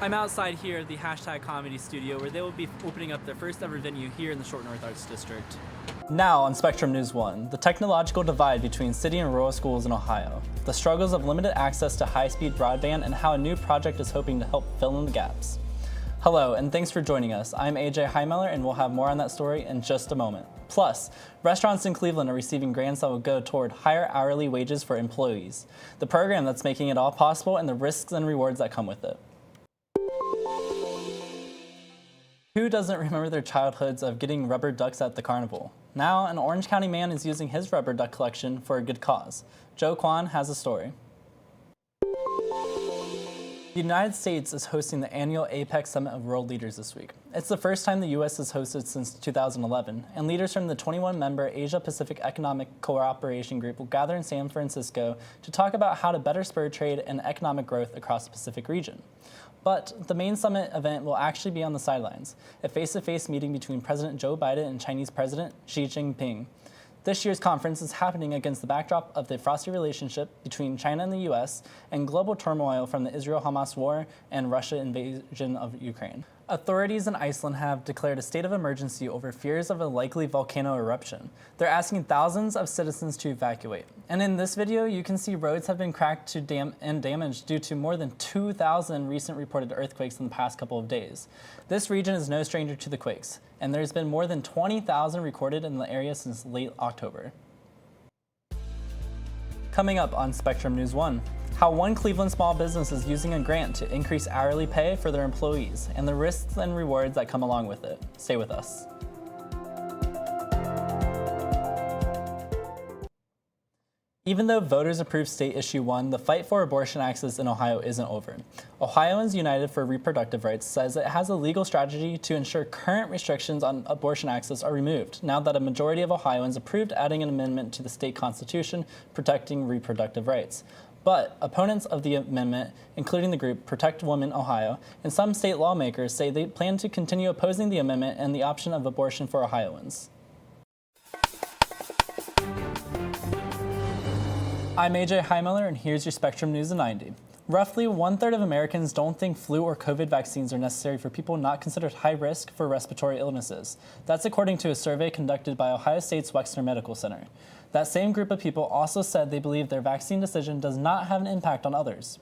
I'm outside here at the #Comedy Studio, where they will be opening up their first ever venue here in the Short North Arts District. Now on Spectrum News 1, the technological divide between city and rural schools in Ohio, the struggles of limited access to high-speed broadband, and how a new project is hoping to help fill in the gaps. Hello, and thanks for joining us. I'm AJ Hymiller, and we'll have more on that story in just a moment. Plus, restaurants in Cleveland are receiving grants that will go toward higher hourly wages for employees, the program that's making it all possible, and the risks and rewards that come with it. Who doesn't remember their childhoods of getting rubber ducks at the carnival? Now, an Orange County man is using his rubber duck collection for a good cause. Joe Kwan has a story. The United States is hosting the annual APEC Summit of World Leaders this week. It's the first time the U.S. has hosted since 2011, and leaders from the 21-member Asia-Pacific Economic Cooperation Group will gather in San Francisco to talk about how to better spur trade and economic growth across the Pacific region. But the main summit event will actually be on the sidelines, a face-to-face meeting between President Joe Biden and Chinese President Xi Jinping. This year's conference is happening against the backdrop of the frosty relationship between China and the U.S. and global turmoil from the Israel-Hamas war and Russia invasion of Ukraine. Authorities in Iceland have declared a state of emergency over fears of a likely volcano eruption. They're asking thousands of citizens to evacuate. And in this video, you can see roads have been cracked and damaged due to more than 2,000 recent reported earthquakes in the past couple of days. This region is no stranger to the quakes, and there's been more than 20,000 recorded in the area since late October. Coming up on Spectrum News 1, how one Cleveland small business is using a grant to increase hourly pay for their employees, and the risks and rewards that come along with it. Stay with us. Even though voters approved State Issue 1, the fight for abortion access in Ohio isn't over. Ohioans United for Reproductive Rights says it has a legal strategy to ensure current restrictions on abortion access are removed, now that a majority of Ohioans approved adding an amendment to the state constitution protecting reproductive rights. But opponents of the amendment, including the group Protect Women Ohio, and some state lawmakers say they plan to continue opposing the amendment and the option of abortion for Ohioans. I'm AJ Hymiller, and here's your Spectrum News in 90. Roughly 1/3 of Americans don't think flu or COVID vaccines are necessary for people not considered high risk for respiratory illnesses. That's according to a survey conducted by Ohio State's Wexner Medical Center. That same group of people also said they believe their vaccine decision does not have an impact on others.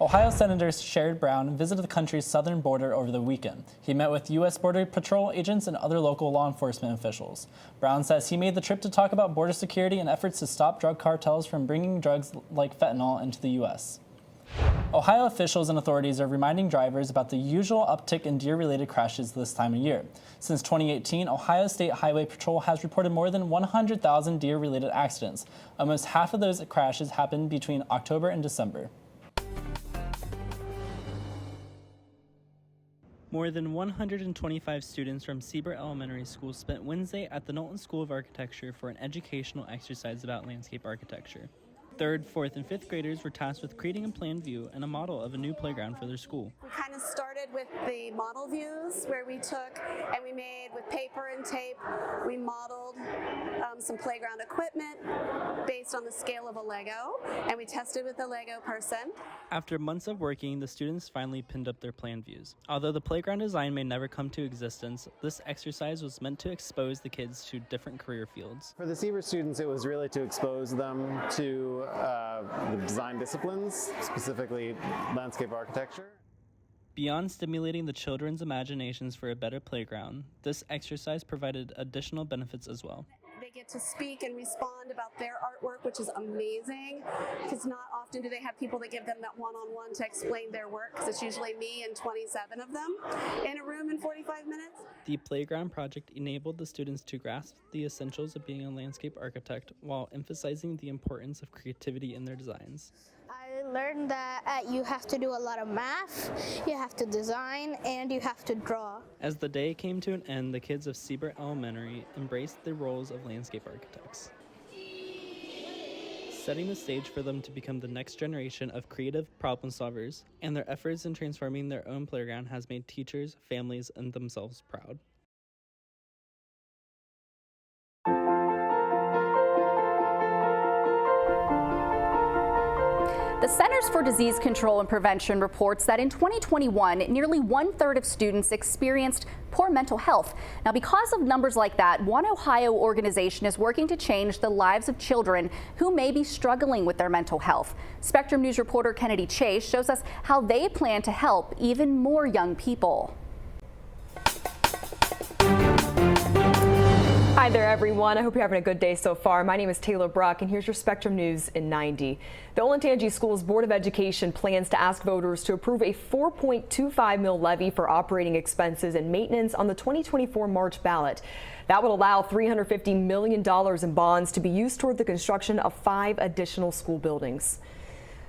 Ohio Senator Sherrod Brown visited the country's southern border over the weekend. He met with U.S. Border Patrol agents and other local law enforcement officials. Brown says he made the trip to talk about border security and efforts to stop drug cartels from bringing drugs like fentanyl into the U.S. Ohio officials and authorities are reminding drivers about the usual uptick in deer-related crashes this time of year. Since 2018, Ohio State Highway Patrol has reported more than 100,000 deer-related accidents. Almost half of those crashes happened between October and December. More than 125 students from Siebert Elementary School spent Wednesday at the Knowlton School of Architecture for an educational exercise about landscape architecture. 3rd, 4th, and 5th graders were tasked with creating a plan view and a model of a new playground for their school. We kind of started with the model views where we took and we made with paper and tape, we modeled some playground equipment based on the scale of a Lego, and we tested with the Lego person. After months of working, the students finally pinned up their plan views. Although the playground design may never come to existence, this exercise was meant to expose the kids to different career fields. For the Siebert students, it was really to expose them to the design disciplines, specifically landscape architecture. Beyond stimulating the children's imaginations for a better playground, this exercise provided additional benefits as well. They get to speak and respond about their artwork, which is amazing, because not often do they have people that give them that one-on-one to explain their work, because it's usually me and 27 of them in a room in 45 minutes. The playground project enabled the students to grasp the essentials of being a landscape architect while emphasizing the importance of creativity in their designs. I learned that you have to do a lot of math, you have to design, and you have to draw. As the day came to an end, the kids of Siebert Elementary embraced the roles of landscape architects, setting the stage for them to become the next generation of creative problem solvers, and their efforts in transforming their own playground has made teachers, families, and themselves proud. The Centers for Disease Control and Prevention reports that in 2021, nearly 1/3 of students experienced poor mental health. Now, because of numbers like that, One Ohio organization is working to change the lives of children who may be struggling with their mental health. Spectrum News reporter Kennedy Chase shows us how they plan to help even more young people. Hi there, everyone. I hope you're having a good day so far. My name is Taylor Bruck, and here's your Spectrum News in 90. The Olentangy Schools Board of Education plans to ask voters to approve a $4.25 million levy for operating expenses and maintenance on the 2024 March ballot. That would allow $350 million in bonds to be used toward the construction of 5 additional school buildings.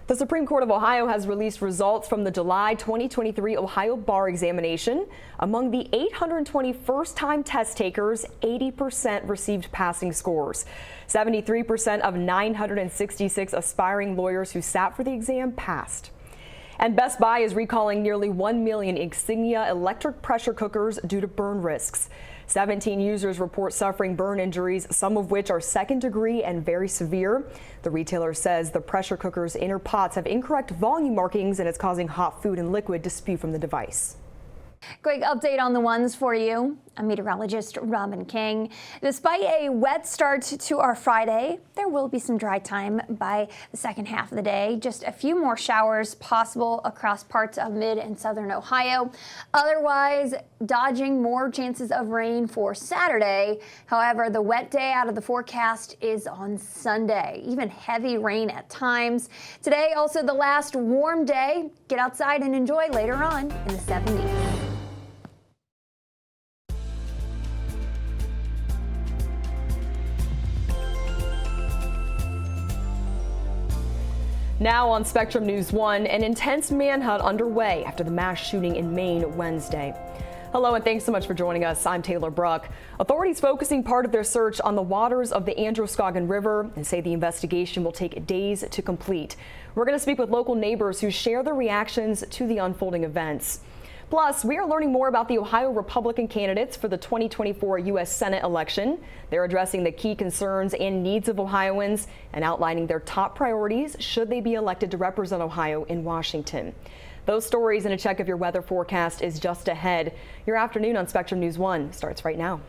The Supreme Court of Ohio has released results from the July 2023 Ohio bar examination. Among the 820 first-time test takers, 80% received passing scores. 73% of 966 aspiring lawyers who sat for the exam passed. And Best Buy is recalling nearly 1 million Insignia electric pressure cookers due to burn risks. 17 users report suffering burn injuries, some of which are second degree and very severe. The retailer says the pressure cooker's inner pots have incorrect volume markings and it's causing hot food and liquid to spew from the device. Quick update on the ones for you. I'm meteorologist Robin King. Despite a wet start to our Friday, there will be some dry time by the second half of the day. Just a few more showers possible across parts of mid and southern Ohio. Otherwise, dodging more chances of rain for Saturday. However, the wet day out of the forecast is on Sunday. Even heavy rain at times. Today, also the last warm day. Get outside and enjoy later on in the 70s. Now on Spectrum News 1, an intense manhunt underway after the mass shooting in Maine Wednesday. Hello and thanks so much for joining us. I'm Taylor Bruck. Authorities focusing part of their search on the waters of the Androscoggin River and say the investigation will take days to complete. We're going to speak with local neighbors who share their reactions to the unfolding events. Plus, we are learning more about the Ohio Republican candidates for the 2024 U.S. Senate election. They're addressing the key concerns and needs of Ohioans and outlining their top priorities should they be elected to represent Ohio in Washington. Those stories and a check of your weather forecast is just ahead. Your afternoon on Spectrum News 1 starts right now.